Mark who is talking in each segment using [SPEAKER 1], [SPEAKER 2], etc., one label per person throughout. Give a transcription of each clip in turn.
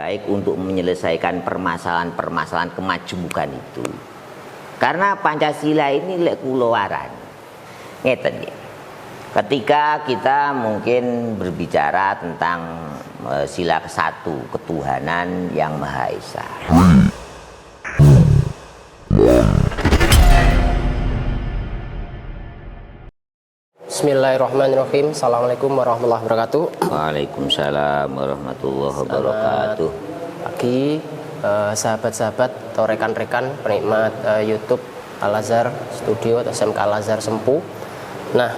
[SPEAKER 1] terbaik untuk menyelesaikan permasalahan-permasalahan kemajemukan itu. Karena Pancasila ini lek kula warani ngeten ya. Ketika kita mungkin berbicara tentang sila ke-1 ketuhanan yang Maha Esa.
[SPEAKER 2] Bismillahirrahmanirrahim. Assalamualaikum warahmatullahi wabarakatuh.
[SPEAKER 1] Waalaikumsalam warahmatullahi wabarakatuh.
[SPEAKER 2] Pagi sahabat-sahabat atau rekan-rekan penikmat YouTube Al-Azhar Studio atau SMK Al-Azhar Sempu. Nah,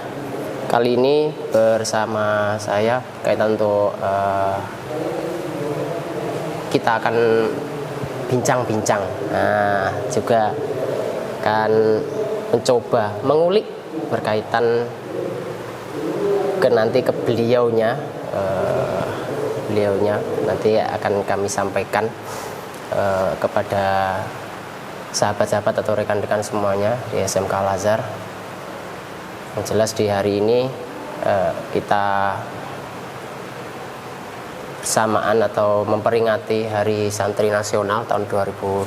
[SPEAKER 2] kali ini bersama saya kaitan untuk kita akan bincang-bincang. Nah, juga akan mencoba mengulik berkaitan nanti ke beliaunya nanti akan kami sampaikan kepada sahabat-sahabat atau rekan-rekan semuanya di SMK Al-Azhar. Yang jelas di hari ini kita bersamaan atau memperingati Hari Santri Nasional tahun 2022.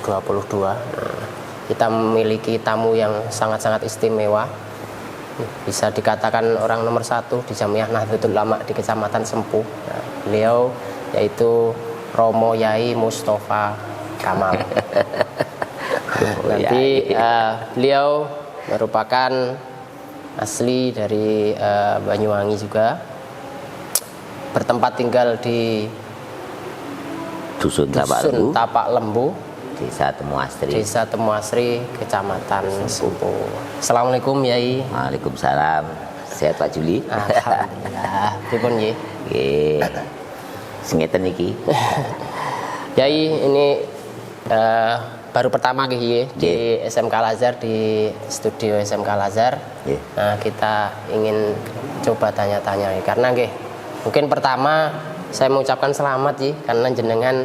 [SPEAKER 2] Kita memiliki tamu yang sangat-sangat istimewa. Bisa dikatakan orang nomor 1 di Jamiah Nahdlatul Ulama di Kecamatan Sempu. Nah, beliau yaitu Romo Yai Mustafa Kamal. Nanti beliau merupakan asli dari Banyuwangi juga, bertempat tinggal di
[SPEAKER 1] Dusun
[SPEAKER 2] Tapak Lembu,
[SPEAKER 1] Desa
[SPEAKER 2] Temuasri, Kecamatan Sempu. Assalamualaikum Yai.
[SPEAKER 1] Waalaikumsalam. Sehat Pak Juli?
[SPEAKER 2] Alhamdulillah. Pripun nggih?
[SPEAKER 1] Nggih. Sengeten iki.
[SPEAKER 2] Yai, ini baru pertama nggih di SMK Al-Azhar, di studio SMK Al-Azhar. Nah, kita ingin coba tanya-tanya karena nggih, mungkin pertama saya mengucapkan selamat nggih karena jenengan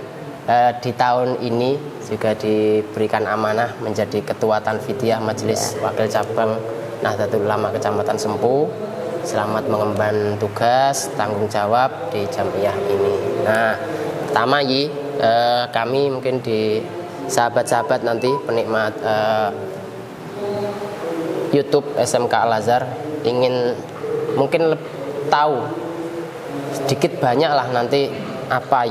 [SPEAKER 2] di tahun ini juga diberikan amanah menjadi Ketua Tanfidiyah Majelis Wakil Cabang Nahdlatul Ulama Kecamatan Sempu. Selamat mengemban tugas, tanggung jawab di Jamiah ini. Nah, pertama kami mungkin di sahabat-sahabat nanti penikmat YouTube SMK Al-Azhar ingin mungkin tahu sedikit banyak lah nanti apa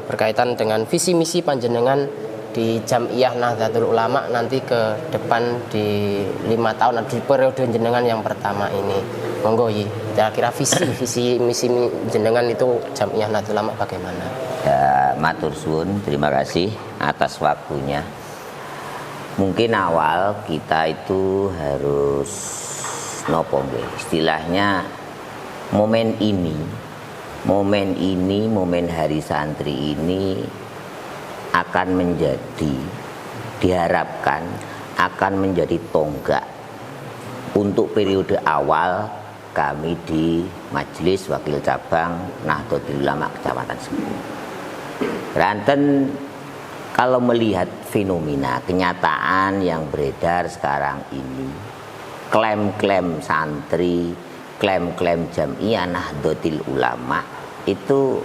[SPEAKER 2] berkaitan dengan visi misi panjenengan di Jamiah Nahdlatul Ulama nanti ke depan di 5 tahun di periode jenengan yang pertama ini. Monggo kira-kira visi misi jenengan itu Jamiah Nahdlatul Ulama bagaimana?
[SPEAKER 1] Ya, matur suwun, terima kasih atas waktunya. Mungkin awal kita itu harus istilahnya momen Hari Santri ini diharapkan akan menjadi tonggak untuk periode awal kami di Majelis Wakil Cabang Nahdlatul Ulama Kecamatan Sempu. Ranten kalau melihat fenomena kenyataan yang beredar sekarang ini, klaim-klaim santri, klaim-klaim Jamiah Nahdlatul Ulama itu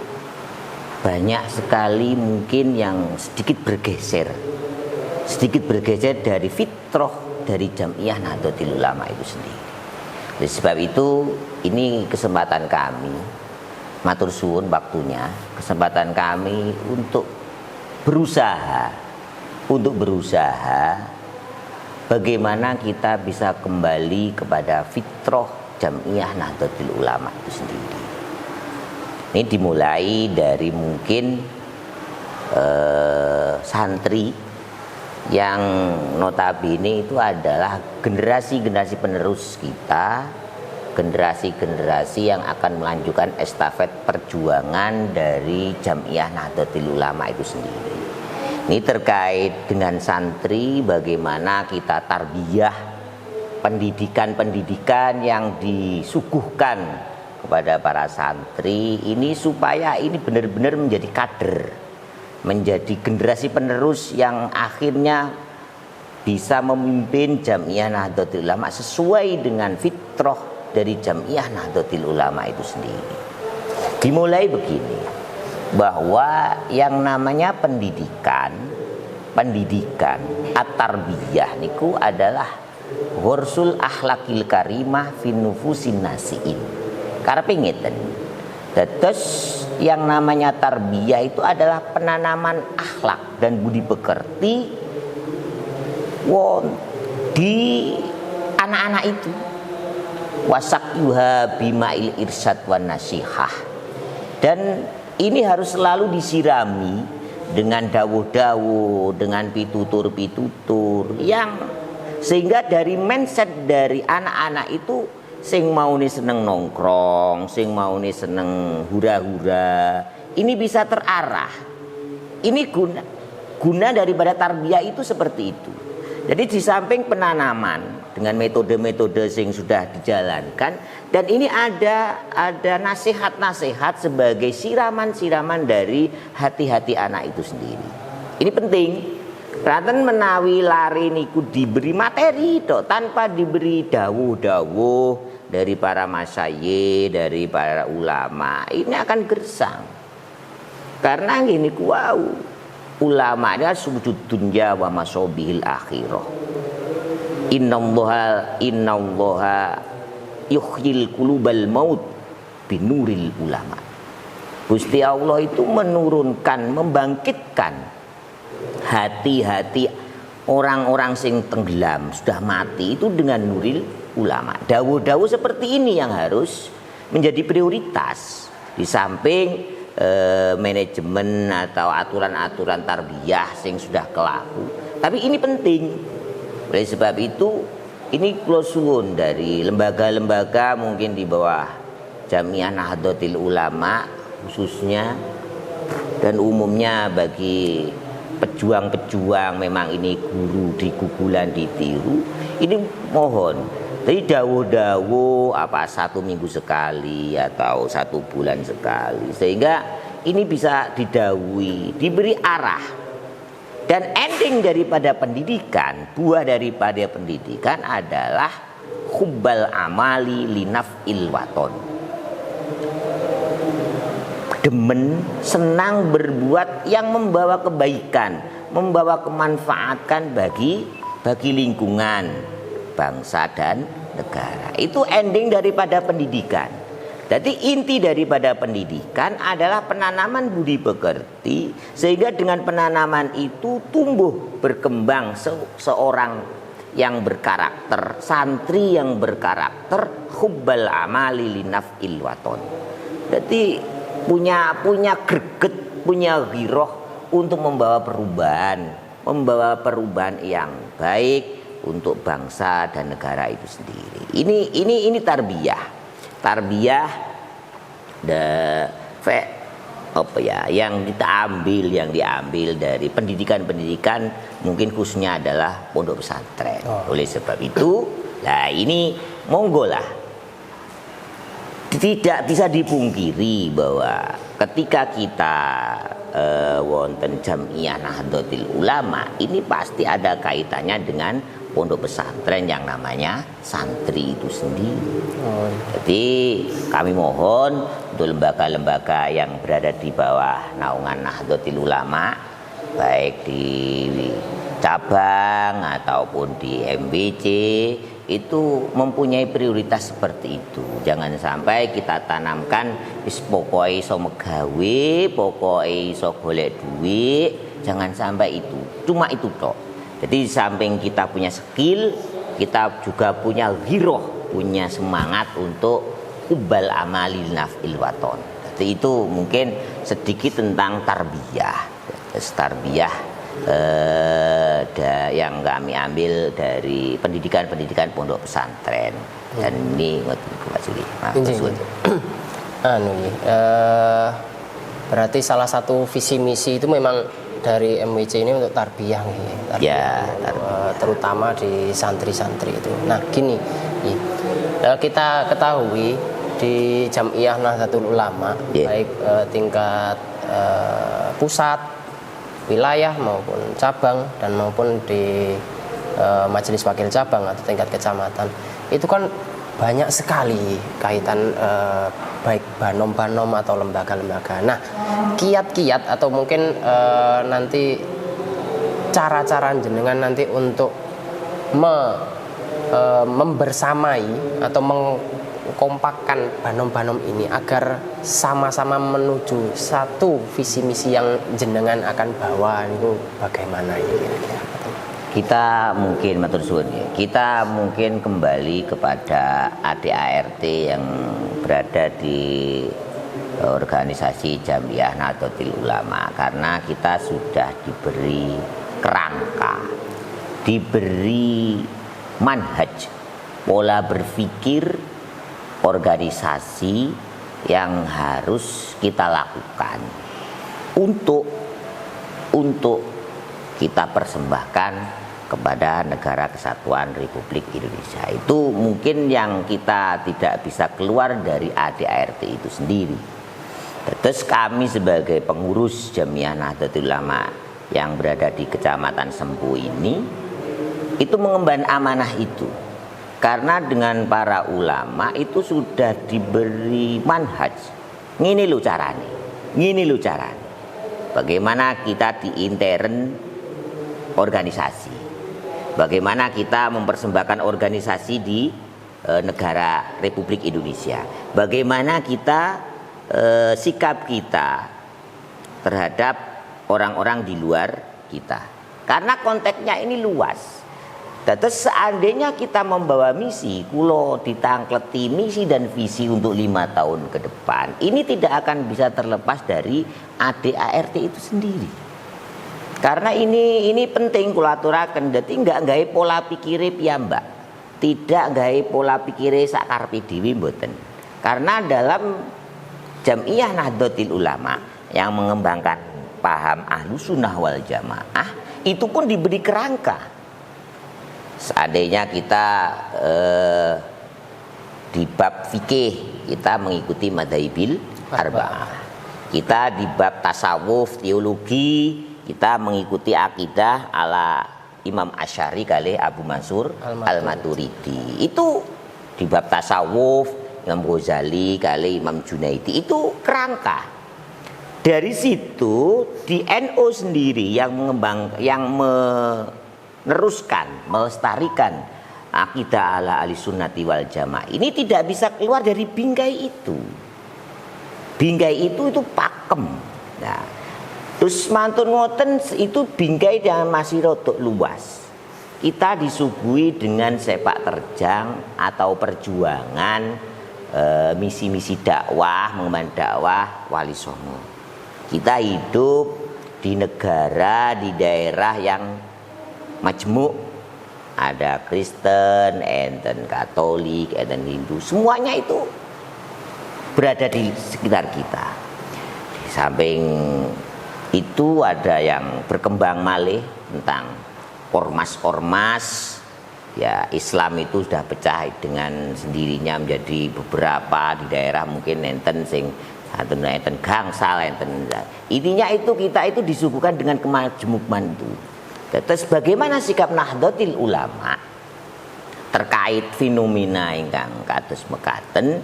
[SPEAKER 1] banyak sekali mungkin yang sedikit bergeser dari fitrah dari Jamiah Nahdlatul Ulama itu sendiri. Oleh sebab itu ini kesempatan kami, matur suwun waktunya, kesempatan kami untuk berusaha bagaimana kita bisa kembali kepada fitrah Jamiah Nahdlatul Ulama itu sendiri. Ini dimulai dari mungkin santri yang notabene itu adalah generasi penerus kita, generasi yang akan melanjutkan estafet perjuangan dari Jamiah Nahdlatul Ulama itu sendiri. Ini terkait dengan santri, bagaimana kita tarbiyah pendidikan yang disuguhkan kepada para santri ini supaya ini benar-benar menjadi kader, menjadi generasi penerus yang akhirnya bisa memimpin Jamiah Nahdlatul Ulama sesuai dengan fitrah dari Jamiah Nahdlatul Ulama itu sendiri. Dimulai begini, bahwa yang namanya pendidikan at-tarbiyah niku adalah ghursul akhlakil karimah fin nufusin nasiin. Karepe ngeten. Dados yang namanya tarbiyah itu adalah penanaman akhlak dan budi pekerti di anak-anak itu. Wasak yuha bima'il irsyad wan nasihah. Dan ini harus selalu disirami dengan dawuh-dawuh, dengan pitutur-pitutur yang sehingga dari mindset dari anak-anak itu sing maune seneng nongkrong, sing maune seneng hura-hura, ini bisa terarah. Ini guna daripada tarbiyah itu seperti itu. Jadi di samping penanaman dengan metode-metode yang sudah dijalankan, dan ini ada nasihat-nasihat sebagai siraman-siraman dari hati-hati anak itu sendiri. Ini penting. Raten menawi lari niku diberi materi tok, tanpa diberi dawuh-dawuh dari para masyayikh, dari para ulama, ini akan gersang. Karena gini ulama adalah sujud dunya wa masobihil akhirah. Innallaha yuhyil qulubal maut binuril ulama. Gusti Allah itu menurunkan, membangkitkan hati-hati orang-orang sing tenggelam, sudah mati itu dengan nuril ulama. Dawuh-dawuh seperti ini yang harus menjadi prioritas di samping manajemen atau aturan-aturan tarbiyah yang sudah kelaku. Tapi ini penting. Oleh sebab itu ini kula suwun dari lembaga-lembaga mungkin di bawah Jamiah Nahdlatul Ulama khususnya, dan umumnya bagi pejuang-pejuang memang ini guru di gugulan ditiru, ini mohon jadi dawuh-dawuh apa 1 minggu sekali atau 1 bulan sekali, sehingga ini bisa didawuhi, diberi arah. Dan ending daripada pendidikan, buah daripada pendidikan adalah hubbal amali linaf'il waton. Demen, senang berbuat yang membawa kebaikan, membawa kemanfaatan bagi lingkungan, bangsa dan negara. Itu ending daripada pendidikan. Jadi inti daripada pendidikan adalah penanaman budi pekerti, sehingga dengan penanaman itu tumbuh berkembang seorang yang berkarakter, santri yang berkarakter, hubbal amali linaf'il waton. Jadi punya greget, punya ghiroh untuk membawa perubahan yang baik untuk bangsa dan negara itu sendiri. Ini tarbiyah yang diambil dari pendidikan mungkin khususnya adalah pondok pesantren. Oleh sebab itu, nah ini monggo lah, tidak bisa dipungkiri bahwa ketika kita wonten Jamiah Nahdlatul Ulama, ini pasti ada kaitannya dengan pondok pesantren yang namanya santri itu sendiri. Jadi kami mohon untuk lembaga-lembaga yang berada di bawah naungan Nahdlatul Ulama, baik di cabang ataupun di MBC, itu mempunyai prioritas seperti itu. Jangan sampai kita tanamkan wis pokoke iso megawe, pokoke iso golek duit, jangan sampai itu. Cuma itu tok. Jadi di samping kita punya skill, kita juga punya ghiroh, punya semangat untuk ubal amali naf'il waton. Jadi itu mungkin sedikit tentang tarbiyah. Tarbiyah yang kami ambil dari pendidikan pondok pesantren. Dan ini Pak Juli.
[SPEAKER 2] Berarti salah satu visi misi itu memang dari MWC ini untuk tarbiyah, terutama di santri-santri itu. Nah gini, kita ketahui di Jamiah Nahdlatul Ulama, baik tingkat pusat, wilayah maupun cabang, dan maupun di majelis wakil cabang atau tingkat kecamatan, itu kan banyak sekali kaitan baik banom-banom atau lembaga-lembaga. Nah, kiat-kiat atau mungkin nanti cara-cara jenengan nanti untuk membersamai atau mengkompakkan banom-banom ini agar sama-sama menuju satu visi misi yang jenengan akan bawa itu bagaimana ini kira-kira?
[SPEAKER 1] Kita mungkin matur suwun ya. Kita mungkin kembali kepada ADART yang berada di organisasi Jamiyah Nahdlatul Ulama, karena kita sudah diberi kerangka, diberi manhaj, pola berpikir organisasi yang harus kita lakukan untuk kita persembahkan kepada Negara Kesatuan Republik Indonesia. Itu mungkin yang kita tidak bisa keluar dari ADART itu sendiri. Terus kami sebagai pengurus Jamiyah Nahdlatul Ulama yang berada di Kecamatan Sempu ini itu mengemban amanah itu. Karena dengan para ulama itu sudah diberi manhaj. Ngini lho carane. Ngini lho carane. Bagaimana kita di intern organisasi. Bagaimana kita mempersembahkan organisasi di negara Republik Indonesia. Bagaimana kita sikap kita terhadap orang-orang di luar kita. Karena konteksnya ini luas. Terus seandainya kita membawa misi, kulo ditangkleti misi dan visi untuk 5 tahun ke depan, ini tidak akan bisa terlepas dari ADART itu sendiri. Karena ini penting kula aturaken, dadi enggak gawe pola pikire piyambak. Tidak gawe pola pikire sak karepe dhewe mboten. Karena dalam Jamiyah Nahdlatul Ulama yang mengembangkan paham Ahlus Sunnah wal Jamaah itu pun diberi kerangka. Seandainya kita di bab fikih kita mengikuti madzhabil arba'ah. Kita di bab tasawuf teologi kita mengikuti akidah ala Imam Asy'ari kali Abu Mansur Al-Maturidi. Itu di bab tasawuf Imam Ghazali kali Imam Junaidi, itu kerangka. Dari situ di NU sendiri yang meneruskan, melestarikan akidah ala ahli sunnati wal jamaah ini tidak bisa keluar dari bingkai itu. Bingkai itu pakem. Nah, terus mantun ngoten itu bingkai yang masih rodok luas. Kita disuguhi dengan sepak terjang atau perjuangan misi-misi dakwah, mengemban dakwah Wali Songo. Kita hidup di negara, di daerah yang majmuk, ada Kristen, enten Katolik, enten Hindu, semuanya itu berada di sekitar kita. Di samping itu ada yang berkembang malih tentang ormas-ormas. Ya, Islam itu sudah pecah dengan sendirinya menjadi beberapa di daerah, mungkin enten sing enten gangsal, enten. Intinya itu kita itu disuguhkan dengan kemajmukan itu. Terus bagaimana sikap Nahdlatul Ulama terkait fenomena ingkang kados mekaten?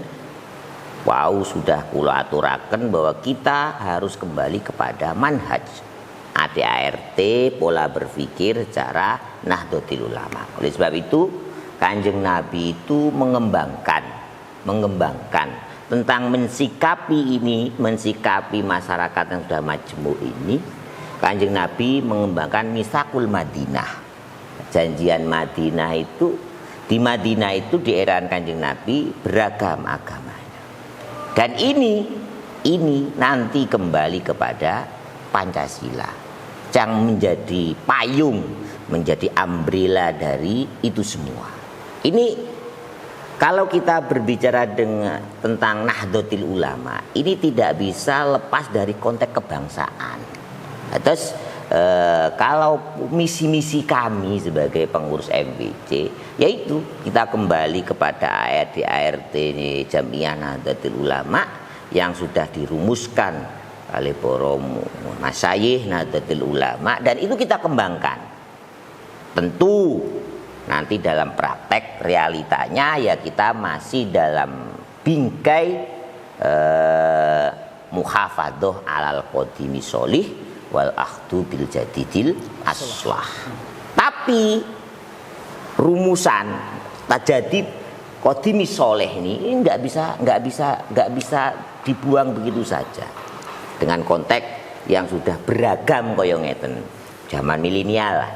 [SPEAKER 1] Wow, sudah kula aturaken bahwa kita harus kembali kepada manhaj ADART, pola berpikir secara Nahdlatul Ulama. Oleh sebab itu Kanjeng Nabi itu mengembangkan tentang mensikapi masyarakat yang sudah majmuk ini. Kanjeng Nabi mengembangkan Mitsaqul Madinah. Janjian Madinah itu, di Madinah itu di era Kanjeng Nabi beragam agamanya. Dan ini nanti kembali kepada Pancasila yang menjadi payung, menjadi umbrella dari itu semua. Ini kalau kita berbicara tentang Nahdlatul Ulama, ini tidak bisa lepas dari konteks kebangsaan. Terus kalau misi-misi kami sebagai pengurus MBC, yaitu kita kembali kepada ADART Jamiyah Nahdlatul Ulama yang sudah dirumuskan oleh para masyayikh Nahdlatul Ulama, dan itu kita kembangkan. Tentu nanti dalam praktek realitanya ya kita masih dalam bingkai muhafadhah alal qadimi sholih wal akhdu bil jadidil aslah. Tapi rumusan tajadid qadimi sholih ini nggak bisa dibuang begitu saja dengan konteks yang sudah beragam kaya ngeten zaman milenial lah.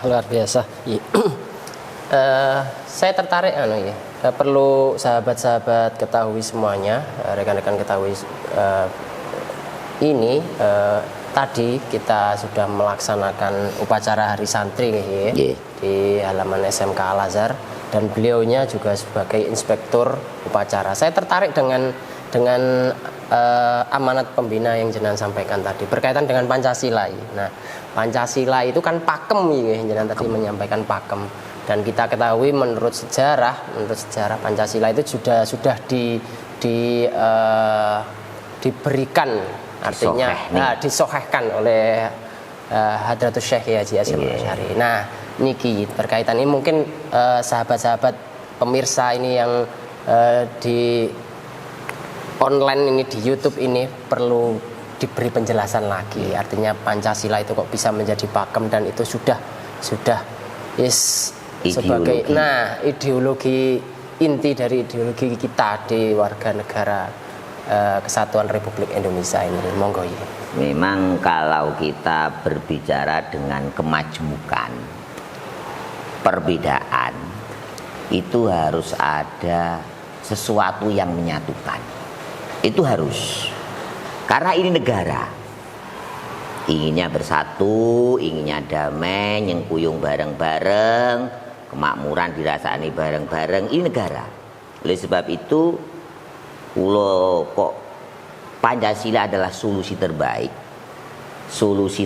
[SPEAKER 2] Luar biasa. Saya tertarik ya. Perlu sahabat-sahabat ketahui semuanya, rekan-rekan ketahui ini tadi kita sudah melaksanakan upacara Hari Santri di halaman SMK Al-Azhar dan beliaunya juga sebagai inspektur upacara. Saya tertarik dengan amanat pembina yang jenengan sampaikan tadi berkaitan dengan Pancasila. Nah, Pancasila itu kan pakem ya, jenengan tadi menyampaikan pakem. Dan kita ketahui menurut sejarah Pancasila itu sudah diberikan, artinya disohehkan oleh Hadratus Syekh Haji Hasyim Asy'ari. Nah, niki berkaitan ini mungkin sahabat-sahabat pemirsa ini yang di online ini di YouTube ini perlu diberi penjelasan lagi. Artinya Pancasila itu kok bisa menjadi pakem dan itu sudah sebagai ideologi inti dari ideologi kita di warga negara Kesatuan Republik Indonesia ini. Monggo ya.
[SPEAKER 1] Memang kalau kita berbicara dengan kemajmukan, perbedaan itu harus ada sesuatu yang menyatukan. Itu harus. Karena ini negara. Inginnya bersatu, inginnya damai, nyengkuyung bareng-bareng, kemakmuran dirasani bareng-bareng, ini negara. Oleh sebab itu kok Pancasila adalah solusi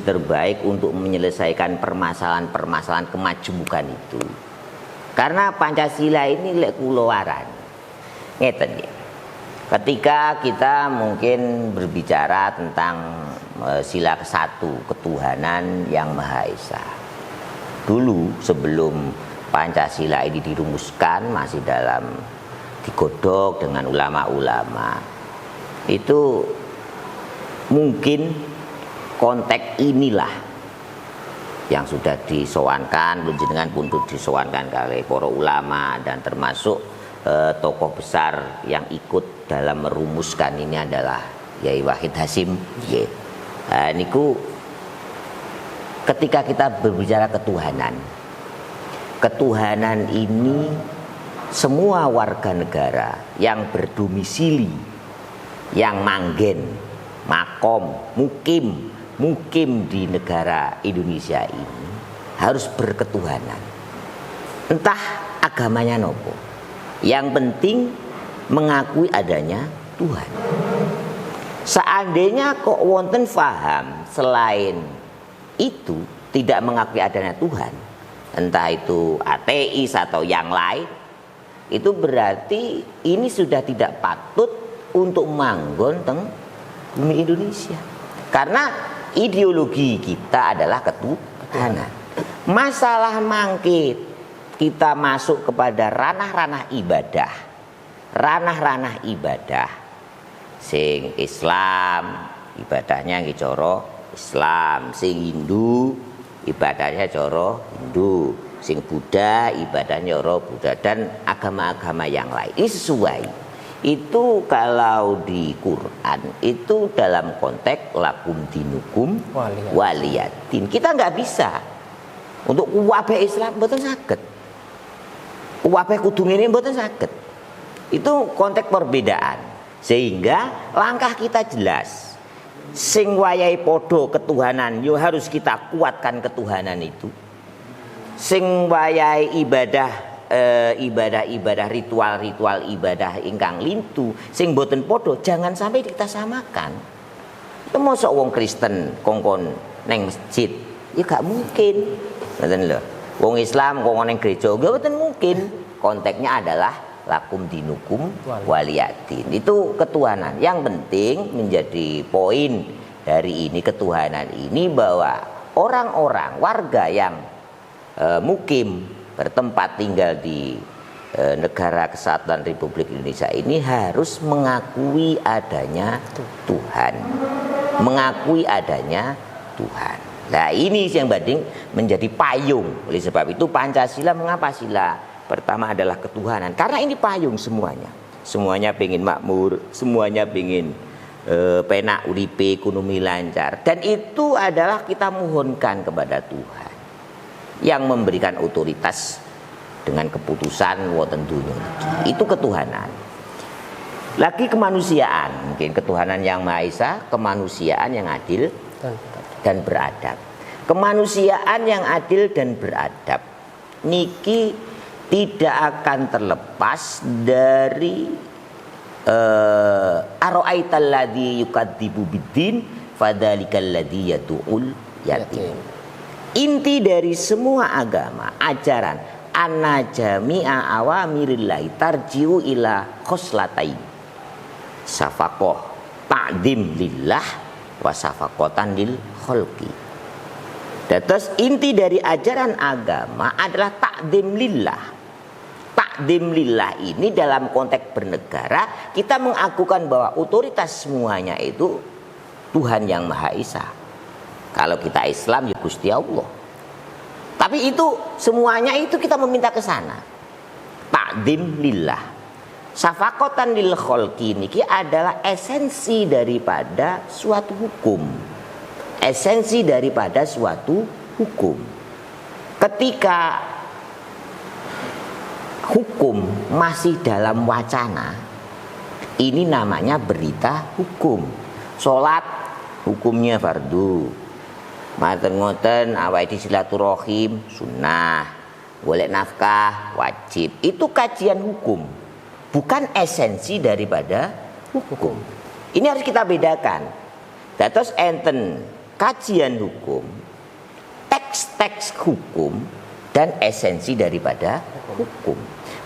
[SPEAKER 1] terbaik untuk menyelesaikan permasalahan-permasalahan kemajmukan itu. Karena Pancasila ini lek kula waran ngeten ya. Ketika kita mungkin berbicara tentang sila ke-1 ketuhanan yang Maha Esa. Dulu sebelum Pancasila ini dirumuskan masih dalam digodok dengan ulama-ulama. Itu mungkin konteks inilah yang sudah disowankan, jenengan pun disowankan oleh para ulama dan termasuk tokoh besar yang ikut dalam merumuskan ini adalah Yai Wahid Hasyim. Niku ketika kita berbicara ketuhanan ini semua warga negara yang berdomisili, yang manggen, makom, mukim di negara Indonesia ini harus berketuhanan. Entah agamanya nopo. Yang penting mengakui adanya Tuhan. Seandainya kok wonten faham selain itu tidak mengakui adanya Tuhan, entah itu ateis atau yang lain, itu berarti ini sudah tidak patut untuk manggon teng bumi Indonesia. Karena ideologi kita adalah ketuhanan. Masalah mangkit kita masuk kepada ranah-ranah ibadah sing Islam ibadahnya nggih cara Islam, sing Hindu ibadahnya cara Hindu, sing Buddha ibadahnya cara Buddha, dan agama-agama yang lain. Ini sesuai. Itu kalau di Quran itu dalam konteks lakum dinukum waliyadin. Kita nggak bisa untuk wabah Islam mboten saged. Wabah kudu ngene mboten saged. Itu konteks perbedaan. Sehingga langkah kita jelas. Sing wayahe padha ketuhanan yo harus kita kuatkan ketuhanan itu. Sing wayahe ibadah ritual ibadah ingkang lintu sing boten padha jangan sampai kita samakan. Ya mosok wong Kristen kongkon neng masjid ya gak mungkin. Ngoten lho. Wong Islam kongkon neng gereja gak boten mungkin. Konteksnya adalah lakum dinukum waliyadin. Itu ketuhanan. Yang penting menjadi poin dari ini ketuhanan ini bahwa orang-orang warga yang mukim bertempat tinggal di negara kesatuan Republik Indonesia ini harus mengakui adanya Tuhan, mengakui adanya Tuhan. Nah ini yang banding menjadi payung. Oleh sebab itu Pancasila, mengapa sila pertama adalah ketuhanan? Karena ini payung semuanya pengen makmur, semuanya pengen penak uripe ekonomi lancar, dan itu adalah kita mohonkan kepada Tuhan yang memberikan otoritas dengan keputusan wonten dunya. Itu ketuhanan. Lagi kemanusiaan, mungkin ketuhanan yang Maha Esa, kemanusiaan yang adil dan beradab. Kemanusiaan yang adil dan beradab niki tidak akan terlepas dari ara'aital ladzi yukadzibu biddin fadzalikal ladzi yad'ul yatim. Inti dari semua agama, ajaran anna jami'a awamirillahi tarji'u ila khoslatain, safaqah ta'zim lillah wa safaqatan lil khalqi. Terus inti dari ajaran agama adalah ta'zim lillah. Ta'zim lillah ini dalam konteks bernegara, kita mengakukan bahwa otoritas semuanya itu Tuhan yang Maha Esa. Kalau kita Islam ya Gusti Allah. Tapi itu semuanya itu kita meminta ke sana. Ta'zim lillah. Safaqatan lil khalqi niki adalah esensi daripada suatu hukum. Esensi daripada suatu hukum. Ketika hukum masih dalam wacana, ini namanya berita hukum. Sholat hukumnya fardu, ngoten awake silaturahim sunnah, golek nafkah wajib. Itu kajian hukum, bukan esensi daripada hukum. Ini harus kita bedakan. Terus enten kajian hukum, teks-teks hukum, dan esensi daripada hukum.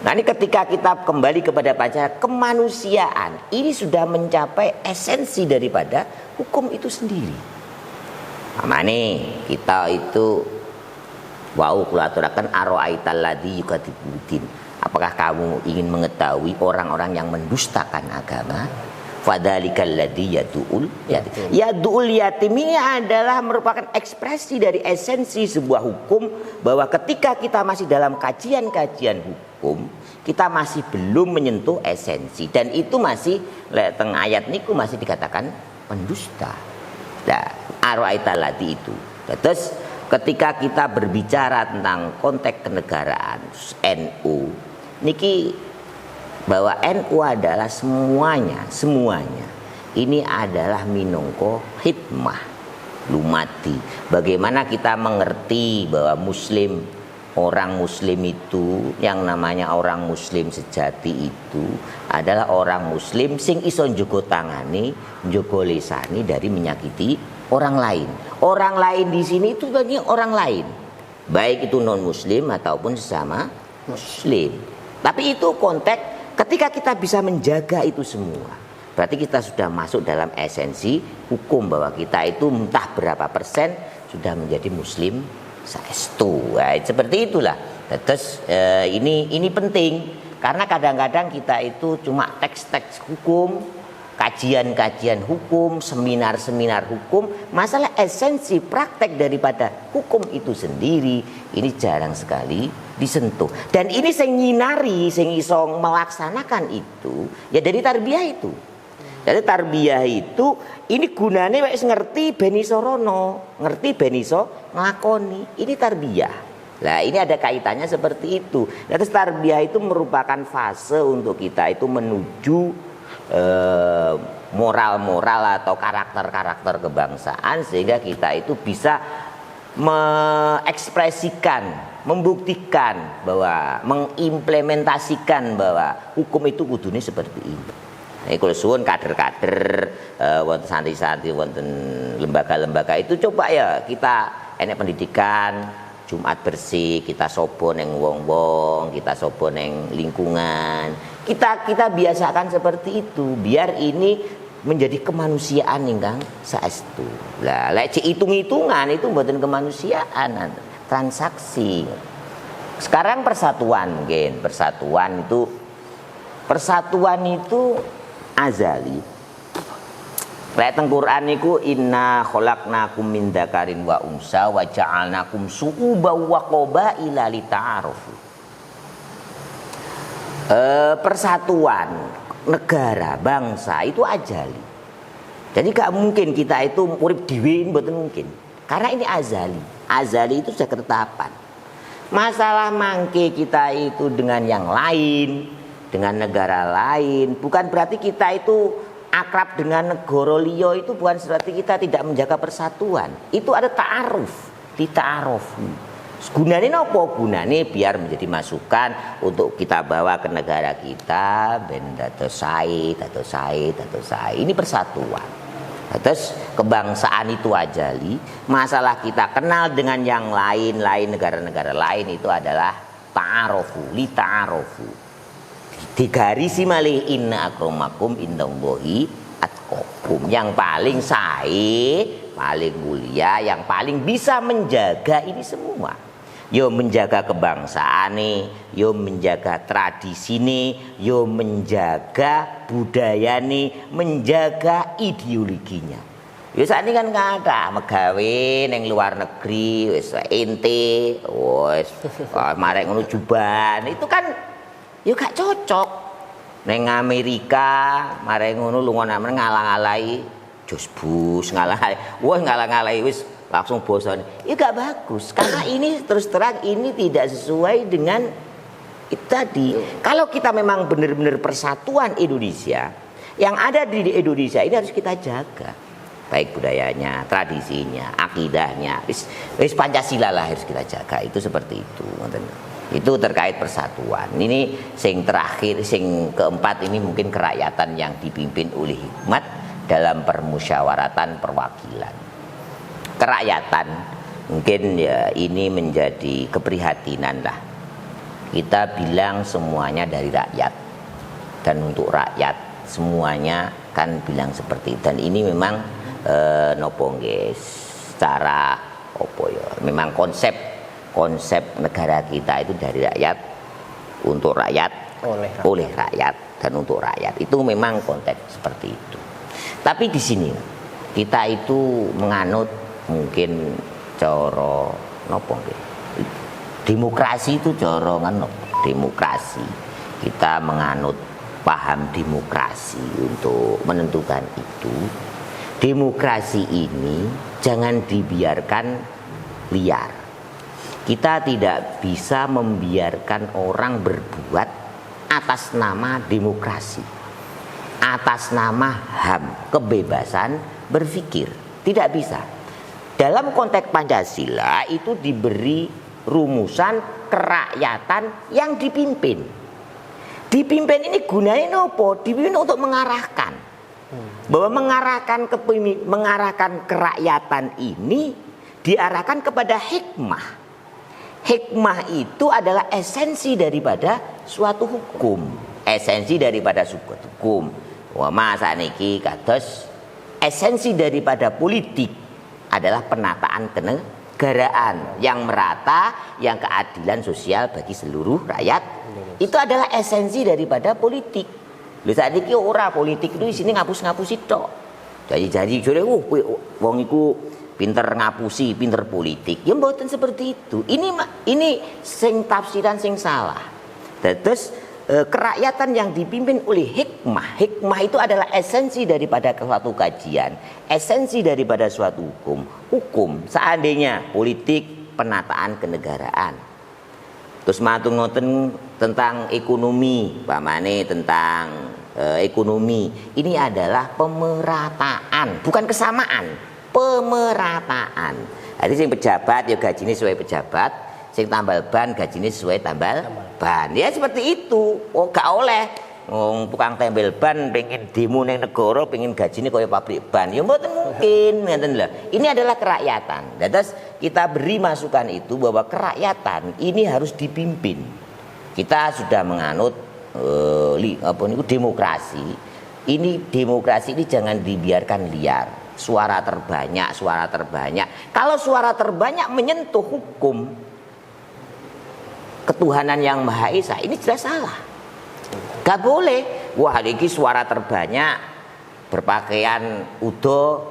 [SPEAKER 1] Nah ini ketika kita kembali kepada Pancasila, kemanusiaan ini sudah mencapai esensi daripada hukum itu sendiri. Amane kita itu wau kula aturaken ara'aital ladzi yukadzibu biddin. Apakah kamu ingin mengetahui orang-orang yang mendustakan agama? Fadzalikal ladzi yad'ul yatim. Yad'ul yatim ini adalah merupakan ekspresi dari esensi sebuah hukum, bahwa ketika kita masih dalam kajian-kajian hukum, kita masih belum menyentuh esensi, dan itu masih teng ayat niku masih dikatakan pendusta. Nah, ara'aital ladzi itu. Terus ketika kita berbicara tentang konteks kenegaraan NU niki, bahwa NU adalah semuanya ini adalah minangka hikmah lumati. Bagaimana kita mengerti bahwa muslim, orang muslim itu, yang namanya orang muslim sejati itu adalah orang muslim sing iso njogo tangani, njogo lisani dari menyakiti orang lain. Orang lain di sini itu bagi orang lain, baik itu non muslim ataupun sesama muslim. Tapi itu konteks. Ketika kita bisa menjaga itu semua, berarti kita sudah masuk dalam esensi hukum, bahwa kita itu entah berapa persen sudah menjadi muslim saestu. Nah, seperti itulah. Terus ini penting, karena kadang-kadang kita itu cuma teks-teks hukum, kajian-kajian hukum, seminar-seminar hukum, masalah esensi praktek daripada hukum itu sendiri ini jarang sekali disentuh. Dan ini sing nyinari, sing iso melaksanakan itu ya dari tarbiyah itu. Jadi tarbiyah itu ini gunane wis ngerti ben iso rono, ngerti ben iso nglakoni. Ini tarbiyah. Nah, ini ada kaitannya seperti itu. Terus tarbiyah itu merupakan fase untuk kita itu menuju moral-moral atau karakter-karakter kebangsaan, sehingga kita itu bisa mengekspresikan, membuktikan bahwa, mengimplementasikan bahwa hukum itu kudune seperti ini. Nah, kalau suwun kader-kader, wonten santri-santri, wonten lembaga-lembaga itu coba ya kita enek pendidikan, Jumat bersih, kita sobo neng wong-wong, kita sobo neng lingkungan. Kita biasakan seperti itu, biar ini menjadi kemanusiaan ingkang saestu. Lah lek hitung-hitungan itu mboten kemanusiaan. transaksi. Sekarang persatuan mungkin, persatuan itu azali. Lek teng Quran niku inna khalaqnakum min dzakarin wa unsa wa ja'alnakum syu'uban wa qabaila lita'arafu. Persatuan negara, bangsa itu azali. Jadi gak mungkin kita itu urip dhewe, mboten mungkin. Karena ini azali. Azali itu sudah ketetapan. Masalah mangke kita itu dengan yang lain, dengan negara lain, bukan berarti kita itu akrab dengan negara liya, itu bukan berarti kita tidak menjaga persatuan. Itu ada ta'aruf, dita'arufu. Gunane napa? Gunane biar menjadi masukan untuk kita bawa ke negara kita, ben dados sae. Ini persatuan. Terus kebangsaan itu ajali. Masalah kita kenal dengan yang lain negara-negara lain itu adalah ta'arufu, li ta'arufu. Digarisi malih inna akramakum indallahi atqakum. Yang paling sae, paling mulia, yang paling bisa menjaga ini semua. Yo menjaga kebangsaan nih, yo menjaga tradisi nih, yo menjaga budaya nih, menjaga ideologinya. Yo saat ini kan nggak ada megawe neng luar negeri, wes ente, wes marek ngono juban, itu kan yo gak cocok. Neng Amerika, marek ngono lunga nang ngalang-alai, Jos Bush ngalang-alai, wah ngalang-alai wes langsung bosan. Itu gak bagus karena ini terus terang ini tidak sesuai dengan itu tadi. Kalau kita memang benar-benar persatuan Indonesia, yang ada di Indonesia ini harus kita jaga, baik budayanya, tradisinya, akidahnya, wis Pancasila lah harus kita jaga. Itu seperti itu. Itu terkait persatuan. Ini sing terakhir, sing keempat ini mungkin kerakyatan yang dipimpin oleh hikmat dalam permusyawaratan perwakilan. Kerakyatan mungkin ya ini menjadi keprihatinan lah. Kita bilang semuanya dari rakyat dan untuk rakyat, semuanya kan bilang seperti itu. Dan ini memang nopo nggih secara opo ya, memang konsep negara kita itu dari rakyat, untuk rakyat, oleh rakyat dan untuk rakyat. Itu memang konteks seperti itu. Tapi di sini kita itu menganut mungkin cara nopo nggih. Demokrasi itu cara ngono. Demokrasi. Kita menganut paham demokrasi untuk menentukan itu. Demokrasi ini jangan dibiarkan liar. Kita tidak bisa membiarkan orang berbuat atas nama demokrasi, atas nama HAM, kebebasan berpikir. Tidak bisa. Dalam konteks Pancasila itu diberi rumusan kerakyatan yang dipimpin. Dipimpin ini gunanya apa? Dipimpin untuk mengarahkan. Bahwa mengarahkan kerakyatan ini diarahkan kepada hikmah. Hikmah itu adalah esensi daripada suatu hukum. Esensi daripada suatu hukum. Wah, masa niki kados esensi daripada politik adalah penataan kenegaraan yang merata, yang keadilan sosial bagi seluruh rakyat. Itu adalah esensi daripada politik. Lha saiki ora politik itu isine ngapus-ngapusi tok. Jadi jare wong iku pinter ngapusi, pinter politik. Ya mboten seperti itu. Ini sing tafsiran sing salah. Terus kerakyatan yang dipimpin oleh hikmah. Hikmah itu adalah esensi daripada suatu kajian, esensi daripada suatu hukum. Hukum seandainya politik, penataan kenegaraan. Terus matur ngoten tentang ekonomi, pamane tentang ekonomi. Ini adalah pemerataan, bukan kesamaan. Pemerataan. Jadi sing pejabat ya gajine sesuai pejabat, sing tambal ban gajine sesuai tambal ban. Ya seperti itu. Oh gak oleh tukang tempel ban pengen demo ning negara pengen gajine kaya pabrik ban. Ya mboten mungkin, ngeten lho. Ini adalah kerakyatan. Terus kita beri masukan itu bahwa kerakyatan ini harus dipimpin. Kita sudah menganut demokrasi. Ini demokrasi ini jangan dibiarkan liar. suara terbanyak. Kalau suara terbanyak menyentuh hukum ketuhanan yang Maha Esa, ini jelas salah. Gak boleh. Wah, ini suara terbanyak berpakaian udo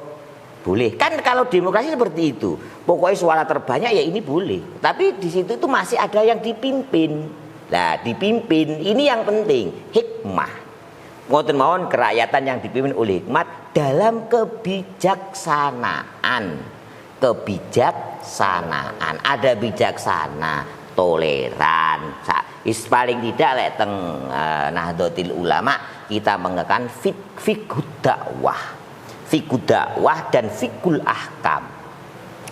[SPEAKER 1] boleh. Kan kalau demokrasi seperti itu. Pokoknya suara terbanyak ya ini boleh. Tapi di situ itu masih ada yang dipimpin. Nah, dipimpin ini yang penting, hikmah. Ngoten mawon kerakyatan yang dipimpin oleh hikmat dalam kebijaksanaan. Kebijaksanaan. Ada bijaksana, toleran. Paling tidak lek teng Nahdlatul Ulama kita mengekan fiqhud dakwah. Fiqhud dakwah dan fiqhul ahkam.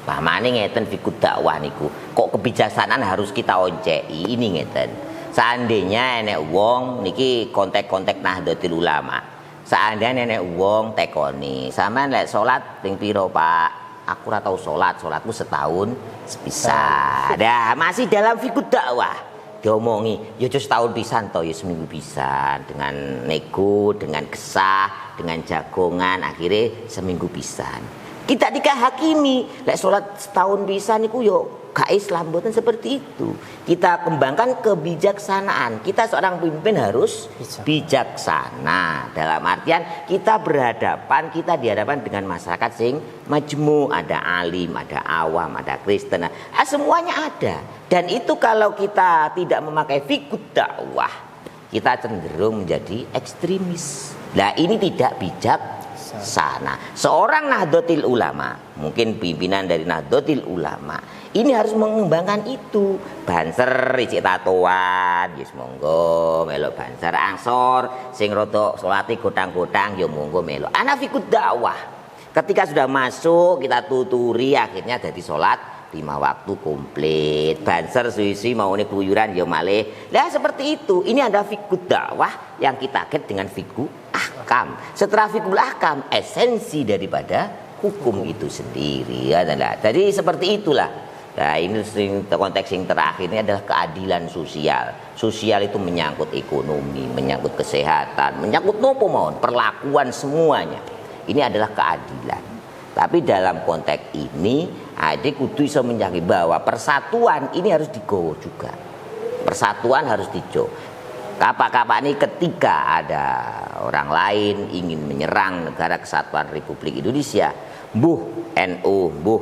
[SPEAKER 1] Pamane ngeten fiqhud dakwah niku. Kok kebijaksanaan harus kita onceki ini ngeten. Seandainya enek wong niki kontek-kontek Nahdlatul Ulama. Seandainya enek wong tekoni, sampean lek salat ping pira, Pak? Aku ora tau salatku setahun sepisan. Dah masih dalam fiqhud dakwah. Diomongi, ya setahun pisan to, ya seminggu pisan, dengan nego, dengan kesah, dengan jagongan, akhirnya seminggu pisan. Kita dikahakimi, lek salat setahun pisan niku yo gak Islam, mboten seperti itu. Kita kembangkan kebijaksanaan. Kita seorang pemimpin harus bijaksana. Dalam artian kita dihadapan dengan masyarakat sing majmu, ada alim, ada awam, ada Kristen. Semuanya ada. Dan itu kalau kita tidak memakai fiqhud dakwah, kita cenderung menjadi ekstremis. Nah, ini tidak bijaksana. Seorang Nahdlatul Ulama, mungkin pimpinan dari Nahdlatul Ulama, ini harus mengembangkan itu. Banser icik tatoan, yes monggo melok banser angsor, sing rada salate godang-godang ya monggo melok. Ana fiqhud dakwah. Ketika sudah masuk kita tuturi akhirnya jadi salat 5 waktu komplit. Banser suwi-suwi mau ini keluyuran ya malih. Lah seperti itu. Ini ada fiqhud dakwah yang kita kaitkan dengan fiqhul ahkam. Setelah fiqhul ahkam, esensi daripada hukum itu sendiri. Jadi seperti itulah. Nah, ini konteks yang terakhir ini adalah keadilan sosial. Sosial itu menyangkut ekonomi, menyangkut kesehatan, menyangkut nopo mawon, perlakuan semuanya. Ini adalah keadilan. Tapi dalam konteks ini, adik kudu iso menjagi bahwa persatuan ini harus digowo juga. Persatuan harus dijo. Kapak-kapak ini ketika ada orang lain ingin menyerang negara kesatuan Republik Indonesia, mbuh NU, mbuh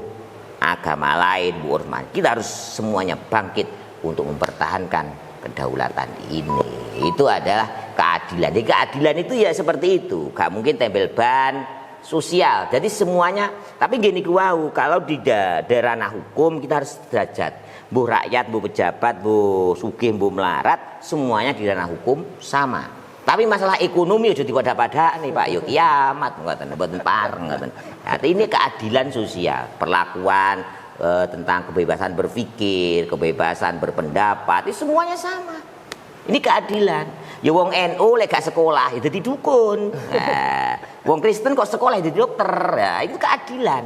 [SPEAKER 1] agama lain, Bu Orman, kita harus semuanya bangkit untuk mempertahankan kedaulatan ini. Itu adalah keadilan. Jadi keadilan itu ya seperti itu. Gak mungkin tempel ban sosial. Jadi semuanya. Tapi gini kuau, kalau di ranah hukum kita harus derajat. Bu rakyat, bu pejabat, bu sugih, bu melarat, semuanya di ranah hukum sama. Tapi masalah ekonomi aja dipada-pada nih Pak, yo kiamat ngoten mboten pareng ngoten. Nah, ini keadilan sosial, perlakuan tentang kebebasan berpikir, kebebasan berpendapat, itu semuanya sama. Ini keadilan. Ya wong NU lek gak sekolah itu didukun. Nah, wong Kristen kok sekolah jadi dokter. Ya, itu keadilan.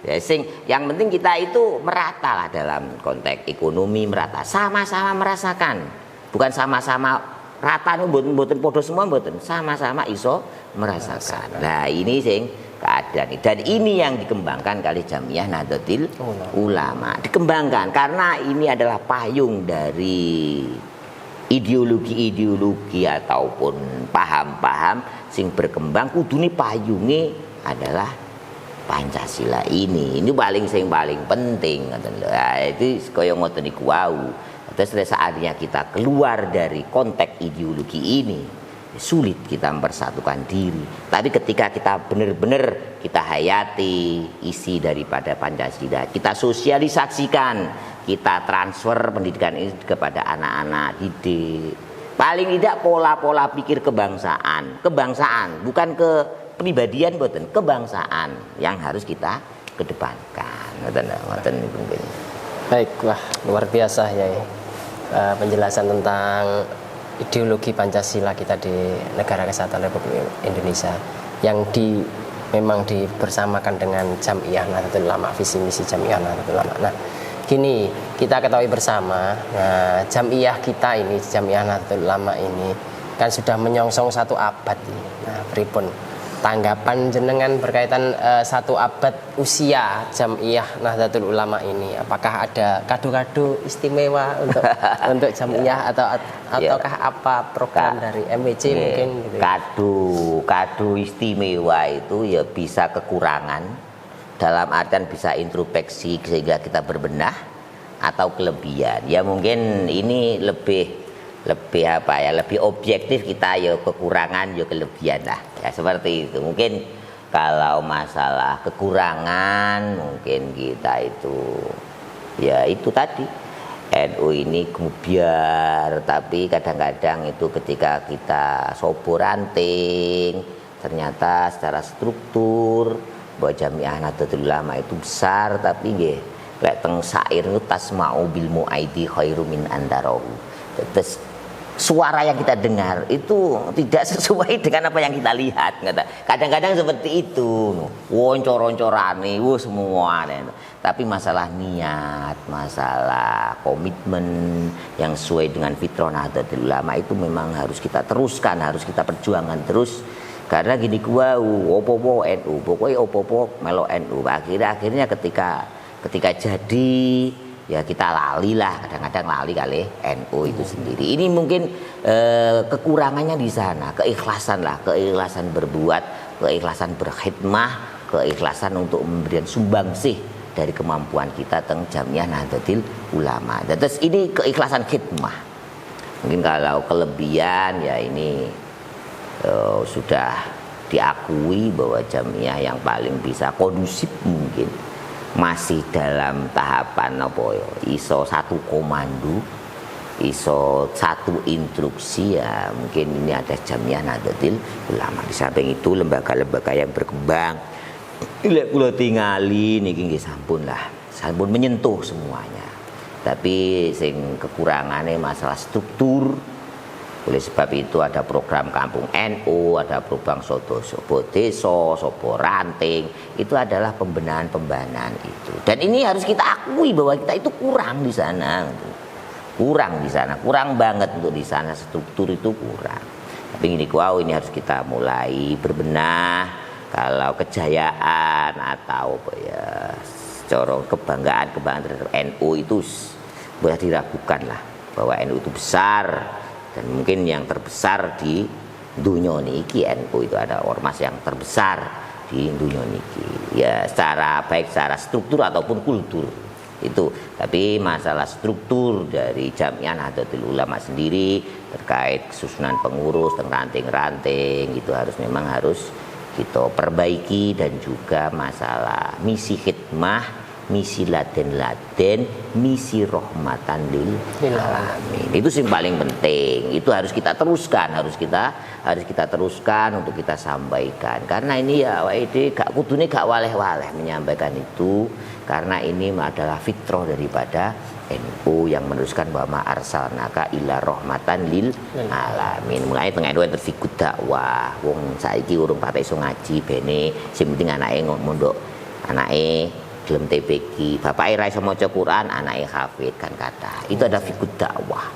[SPEAKER 1] Ya, yang penting kita itu merata lah dalam konteks ekonomi, merata, sama-sama merasakan. Bukan sama-sama rata nih mboten podo semua mboten, sama-sama iso merasakan. Nah, ini sing keadaan. Dan ini yang dikembangkan kali Jamiah Nahdlatul Ulama. Dikembangkan karena ini adalah payung dari ideologi-ideologi ataupun paham-paham sing berkembang, kudune payunge adalah Pancasila ini. Ini paling penting ngoten lho. Nah, itu kaya ngoten niku wau. Terus saatnya kita keluar dari konteks ideologi ini, sulit kita mempersatukan diri. Tapi ketika kita benar-benar kita hayati isi daripada Pancasila, kita sosialisasikan, kita transfer pendidikan ini kepada anak-anak didik. Paling tidak pola-pola pikir kebangsaan, bukan kepribadian, bukan kebangsaan yang harus kita kedepankan.
[SPEAKER 2] Baik, wah luar biasa ya. Penjelasan tentang ideologi Pancasila kita di Negara Kesatuan Republik Indonesia yang memang dibersamakan dengan Jamiah Nahdlatul Ulama, visi misi Jamiah Nahdlatul Ulama. Nah, gini kita ketahui bersama, nah, Jamiah kita ini, Jamiah Nahdlatul Ulama ini kan sudah menyongsong 1 abad ini. Nah, pripun tanggapan jenengan berkaitan 1 abad usia Jam'iyah Nahdlatul Ulama ini, apakah ada kado-kado istimewa untuk untuk Jam'iyah ataukah apa program dari MWC mungkin gitu?
[SPEAKER 1] Kado istimewa itu ya bisa kekurangan, dalam artian bisa introspeksi sehingga kita berbenah, atau kelebihan. Ya mungkin ini lebih objektif, kita ya kekurangan ya kelebihan lah, ya seperti itu. Mungkin kalau masalah kekurangan mungkin kita itu ya itu tadi, NU ini gubiar, tapi kadang-kadang itu ketika kita sobo ranting ternyata secara struktur bahwa Jamiah Nahdlatul Ulama itu besar, tapi nggih lek teng syair niku tasma'u bil mu'aidi khairu min andarahu. Terus suara yang kita dengar itu tidak sesuai dengan apa yang kita lihat. Kadang-kadang seperti itu. Woncor-oncorane semua. Tapi masalah niat, masalah komitmen yang sesuai dengan fitrah Nahdlatul Ulama itu memang harus kita teruskan, harus kita perjuangkan terus. Karena gini opo-opo NU, pokoknya opo-opo melo NU. Akhirnya ketika jadi ya kita lali lah, kadang-kadang lali kali NU itu sendiri. Ini mungkin kekurangannya di sana, keikhlasan berbuat, keikhlasan berkhidmah, keikhlasan untuk memberikan sumbangsih dari kemampuan kita teng Jamiah Nahdlatul Ulama. Dan terus ini keikhlasan khidmah. Mungkin kalau kelebihan ya ini sudah diakui bahwa Jamiah yang paling bisa kondusif mungkin masih dalam tahapan iso 1 komando, iso 1 instruksi, ya mungkin ini ada Jamiah Nahdlatul Ulama. Di samping itu lembaga-lembaga yang berkembang lek kula tingali niki nggih sampun menyentuh semuanya. Tapi sing kekurangannya masalah struktur. Oleh sebab itu ada program Kampung NU, ada program Sopo Desa, Sopo Ranting. Itu adalah pembenahan itu. Dan ini harus kita akui bahwa kita itu kurang di sana. Kurang banget untuk di sana, struktur itu kurang. Tapi ini harus kita mulai berbenah. Kalau kejayaan atau kebanggaan terhadap NU itu boleh diragukan lah, bahwa NU itu besar. Dan mungkin yang terbesar di dunia niki, NU itu ada ormas yang terbesar di dunia niki. Ya baik secara struktur ataupun kultur itu. Tapi masalah struktur dari Jamiah Nahdlatul Ulama sendiri terkait susunan pengurus dan ranting-ranting itu harus kita perbaiki, dan juga masalah misi khidmah, misi laden, misi rahmatan lil alamin. Itu sih paling penting. Itu harus kita teruskan, harus kita teruskan untuk kita sampaikan. Karena ini ya gak kudune gak waleh-waleh menyampaikan itu, karena ini adalah fitrah daripada NU yang meneruskan bahwa arsalnaka ila rahmatan lil alamin. Mulai tengah itu terfikut dakwah. Wong saiki urung pate iso ngaji bene, sing penting anake mondok, anake gelem TPQ, bapak ra iso maca Quran, anake hafid kan kata. Itu ada fikut dakwah.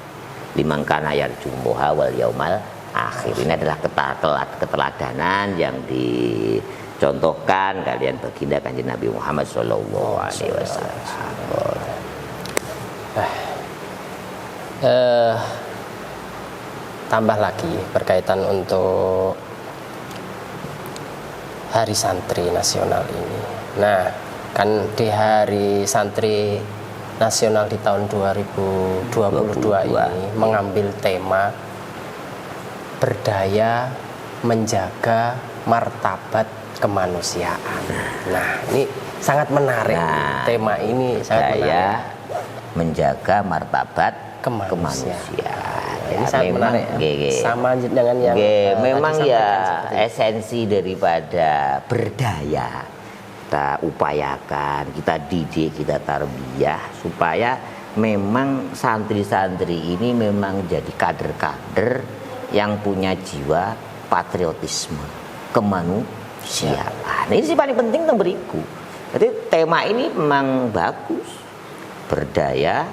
[SPEAKER 1] Liman kana yarjuha wal yaumal akhir. Ini adalah keteladanan yang dicontohkan kalian baginda Kanjeng Nabi Muhammad sallallahu alaihi wasallam.
[SPEAKER 2] Tambah lagi berkaitan untuk Hari Santri Nasional ini. Nah, kan di Hari Santri Nasional di tahun 2022 ini mengambil tema berdaya menjaga martabat kemanusiaan. Nah, ini sangat menarik. Tema ini sangat menarik.
[SPEAKER 1] Menjaga martabat kemanusiaan.
[SPEAKER 2] Ini sangat menarik. Sama dengan yang
[SPEAKER 1] memang ya esensi daripada berdaya. Kita upayakan, kita didik, kita tarbiyah supaya memang santri-santri ini memang jadi kader-kader yang punya jiwa patriotisme, kemanusiaan. Ini sih paling penting tentang beriku. Jadi tema ini memang bagus. Berdaya,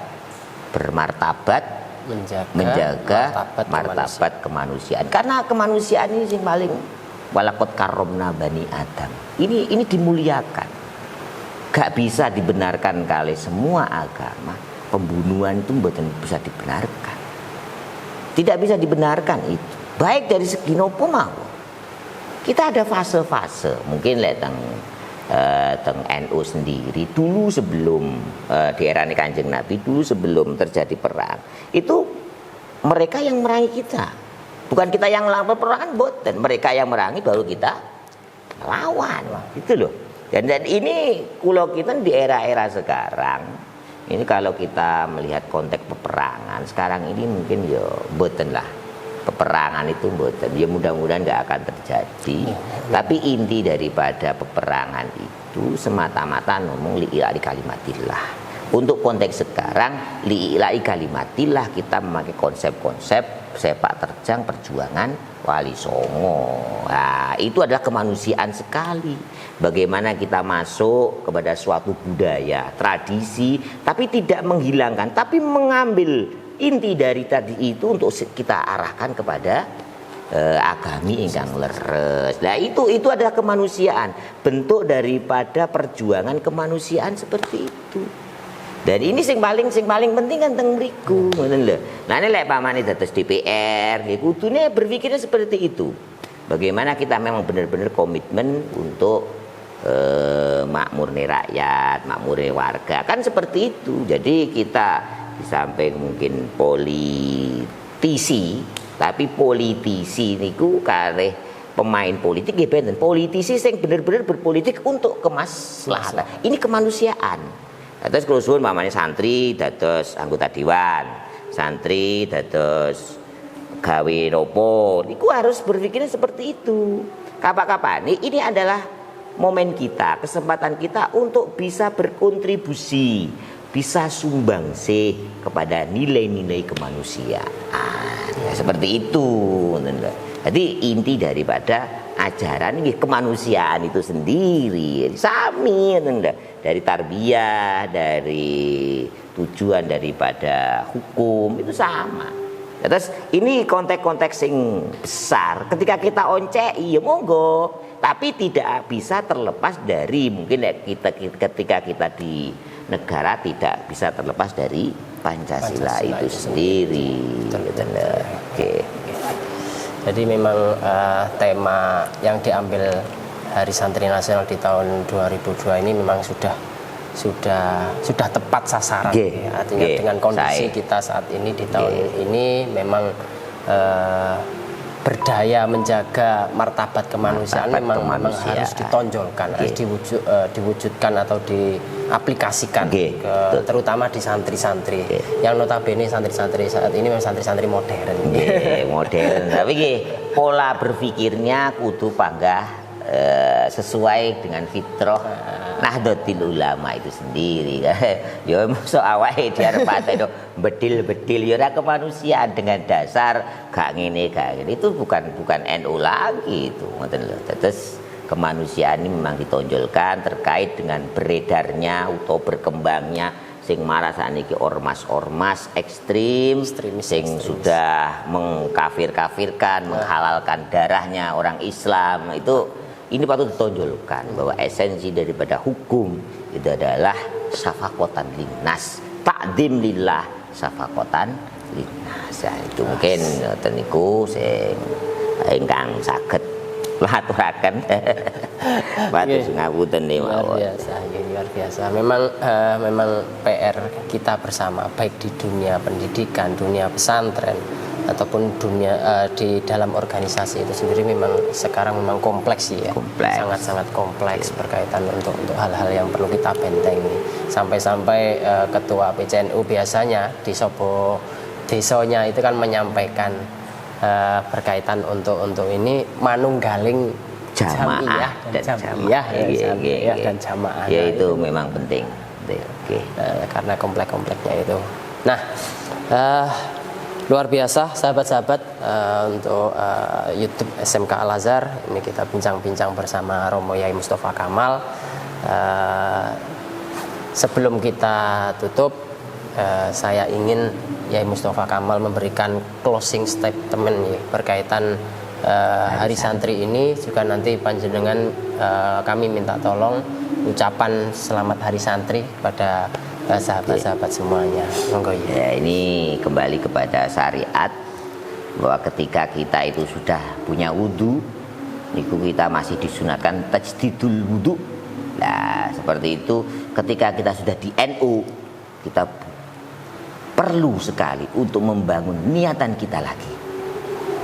[SPEAKER 1] bermartabat, menjaga martabat kemanusiaan. Karena kemanusiaan ini sih paling walaqad karomna bani Adam. Ini dimuliakan. Gak bisa dibenarkan kali semua agama. Pembunuhan itu mboten bisa dibenarkan. Tidak bisa dibenarkan itu. Baik dari segi nopo mau. Kita ada fase-fase. Mungkin teng NU sendiri dulu sebelum di era Kanjeng Nabi, dulu sebelum terjadi perang, itu mereka yang merangi kita. Bukan kita yang melawan peperangan, dan mereka yang merangi baru kita lawan. Itu loh. Dan ini kalau kita di era-era sekarang, ini kalau kita melihat konteks peperangan sekarang ini mungkin ya boten lah. Peperangan itu boten, ya mudah-mudahan nggak akan terjadi. Tapi inti daripada peperangan itu semata-mata ngomong li'ila'i kalimatillah. Untuk konteks sekarang li'ila'i kalimatillah, kita memakai konsep-konsep sepak terjang perjuangan Wali Songo. Nah, itu adalah kemanusiaan sekali. Bagaimana kita masuk kepada suatu budaya, tradisi, tapi tidak menghilangkan, tapi mengambil inti dari tadi itu untuk kita arahkan kepada agami ingkang leres. Nah, itu adalah kemanusiaan, bentuk daripada perjuangan kemanusiaan seperti itu. Dan ini sing paling penting kan teng mriku, ngoten lho. Nah, ini lek pamane dados DPR, nggih kudune berpikirnya seperti itu. Bagaimana kita memang benar-benar komitmen untuk makmurnya rakyat, makmurnya warga, kan seperti itu. Jadi kita di samping mungkin politisi, tapi politisi niku kalih pemain politik nggih benten. Politisi sing benar-benar berpolitik untuk kemaslahatan. Ini kemanusiaan. Terus kalau suwun mamane santri dados anggota dewan, santri dados gawe nopo, niku harus berpikirnya seperti itu. Kapan-kapan ini adalah momen kita, kesempatan kita untuk bisa berkontribusi, bisa sumbangsih kepada nilai-nilai kemanusiaan. Ya, seperti itu. Jadi inti daripada ajaran ini kemanusiaan itu sendiri sami dari tarbiyah, dari tujuan daripada hukum itu sama. Terus ini konteks-konteks yang besar. Ketika kita oncei ya monggo, tapi tidak bisa terlepas dari mungkin ketika kita di negara tidak bisa terlepas dari Pancasila itu sendiri. Oke.
[SPEAKER 2] Jadi memang tema yang diambil Hari Santri Nasional di tahun 2002 ini memang sudah tepat sasaran. Artinya dengan kondisi kita saat ini di tahun ini memang berdaya menjaga martabat kemanusiaan memang harus ditonjolkan, harus diwujudkan atau diaplikasikan terutama di santri-santri yang notabene santri-santri saat ini memang santri-santri modern.
[SPEAKER 1] Modern, tapi pola berpikirnya kudu panggah sesuai dengan fitrah Nahdlatul Ulama itu sendiri. Ya mosok awake diarepate bedil-bedil ya ora kemanusiaan dengan dasar gak ngene itu bukan NU lagi itu ngoten lho. Terus kemanusiaan ini memang ditonjolkan terkait dengan beredarnya atau berkembangnya sing marah saniki ormas-ormas ekstrim sing sudah mengkafir-kafirkan, menghalalkan darahnya orang Islam. Ini patut ditonjolkan bahwa esensi daripada hukum itu adalah syafaqatan linnas, ta'dzim lillah, syafaqatan linnas. Itu mungkin ngoten niku sing ingkang saged aturaken. Matur ngapunten mawon.
[SPEAKER 2] Luar biasa. Memang PR kita bersama baik di dunia pendidikan, dunia pesantren ataupun dunia di dalam organisasi itu sendiri memang sekarang memang kompleks ya. Sangat-sangat kompleks berkaitan untuk hal-hal yang perlu kita bentengi. Sampai-sampai ketua PCNU biasanya di Sobo desanya itu kan menyampaikan berkaitan untuk ini manunggaling
[SPEAKER 1] jamaah
[SPEAKER 2] dan jamaah.
[SPEAKER 1] Ya itu memang penting. Oke.
[SPEAKER 2] Karena kompleks-kompleksnya itu. Nah, luar biasa sahabat-sahabat untuk YouTube SMK Al-Azhar. Ini kita bincang-bincang bersama Romo Yai Mustafa Kamal. Sebelum kita tutup, saya ingin Yai Mustafa Kamal memberikan closing statement berkaitan Hari Santri ini juga nanti panjenengan kami minta tolong ucapan selamat Hari Santri kepada sahabat-sahabat semuanya. Monggo ya.
[SPEAKER 1] Ya, ini kembali kepada syariat bahwa ketika kita itu sudah punya wudu, niku kita masih disunahkan tajdidul wudu. Nah, seperti itu ketika kita sudah di NU, kita perlu sekali untuk membangun niatan kita lagi.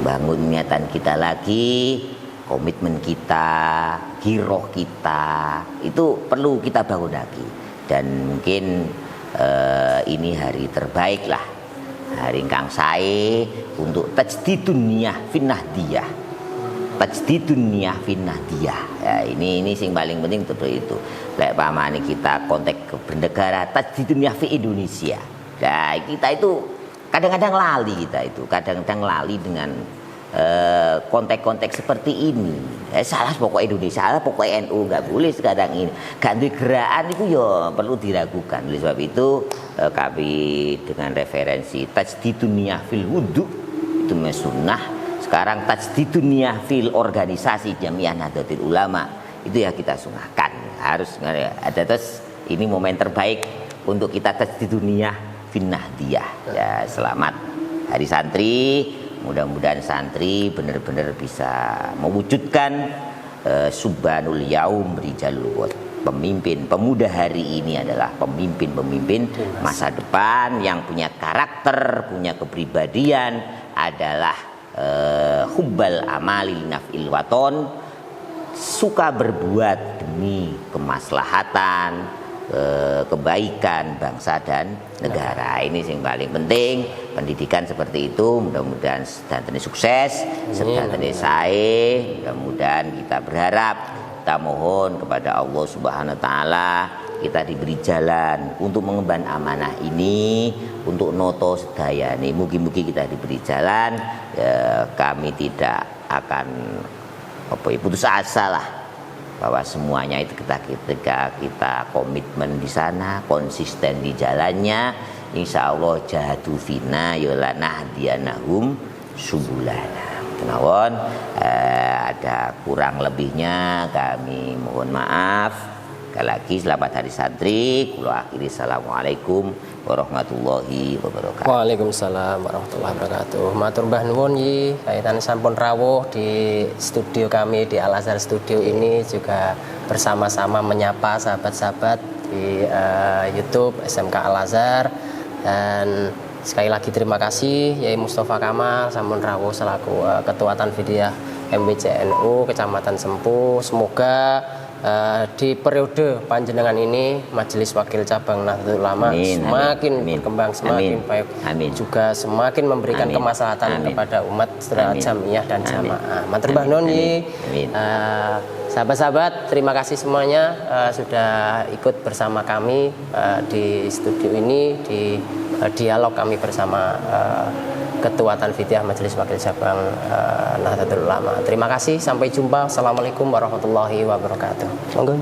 [SPEAKER 1] Bangun niatan kita lagi, komitmen kita, giroh kita, itu perlu kita bangun lagi. Dan mungkin ini hari terbaik lah, hari kang sae untuk tajdidun niyah finnahdiyah. Tajdidun niyah finnahdiyah. Ya, ini sing paling penting seperti itu. Lek pamane kita konteks bernegara, tajdidun niyah fi Indonesia. Nah, kita itu kadang-kadang lali dengan konteks-konteks seperti ini. Salah pokok Indonesia, salah pokok NU, nggak boleh sekarang ini. Ganti gerakan itu ya perlu diragukan. Oleh sebab itu kami dengan referensi tajdidun niyah fil wudu itu sunnah. Sekarang tajdidun niyah fil organisasi Jamiah Nahdlatul Ulama itu ya kita sunahkan. Harus ada terus ini momen terbaik untuk kita tajdidun niyah finnahdiyah. Ya, selamat Hari Santri. Mudah-mudahan santri benar-benar bisa mewujudkan subhanul yaum rijalul ghad. Pemimpin pemuda hari ini adalah pemimpin-pemimpin masa depan yang punya karakter, punya kepribadian, adalah hubbal amali naf'il waton, suka berbuat demi kemaslahatan, kebaikan bangsa dan negara. Ini yang paling penting. Pendidikan seperti itu, mudah-mudahan sedaya sukses, sedaya sae. Mudah-mudahan kita berharap, kita mohon kepada Allah Subhanahu wa taala kita diberi jalan untuk mengemban amanah ini, untuk noto sedaya nih. Mugi-mugi kita diberi jalan. Kami tidak akan putus asa lah, bahwa semuanya itu ketika kita komitmen di sana, konsisten di jalannya, insya Allah jahadu fina yolana hadianahum subulana. Kenawon ada kurang lebihnya kami mohon maaf. Sekali lagi selamat Hari Santri. Kulo akhiri assalamualaikum warahmatullahi wabarakatuh.
[SPEAKER 2] Waalaikumsalam warahmatullahi wabarakatuh. Matur mbah nuwun yi, kaitan sampun rawuh di studio kami di Al Azhar Studio ini juga bersama-sama menyapa sahabat-sahabat di YouTube SMK Al Azhar. Dan sekali lagi terima kasih Yai Mustafa Kamal sampun rawuh selaku Ketua Tanfidiyah MWCNU Kecamatan Sempu. Semoga di periode panjenengan ini Majelis Wakil Cabang Nahdlatul Ulama semakin berkembang, semakin baik, juga semakin memberikan kemaslahatan kepada umat secara jamiah dan jamaah. Matur mbah nuwun yi. Sahabat-sahabat, terima kasih semuanya sudah ikut bersama kami di studio ini, di dialog kami bersama Ketua Tanfidiyah Majelis Wakil Cabang Nahdlatul Ulama. Terima kasih, sampai jumpa. Assalamualaikum warahmatullahi wabarakatuh. Monggo.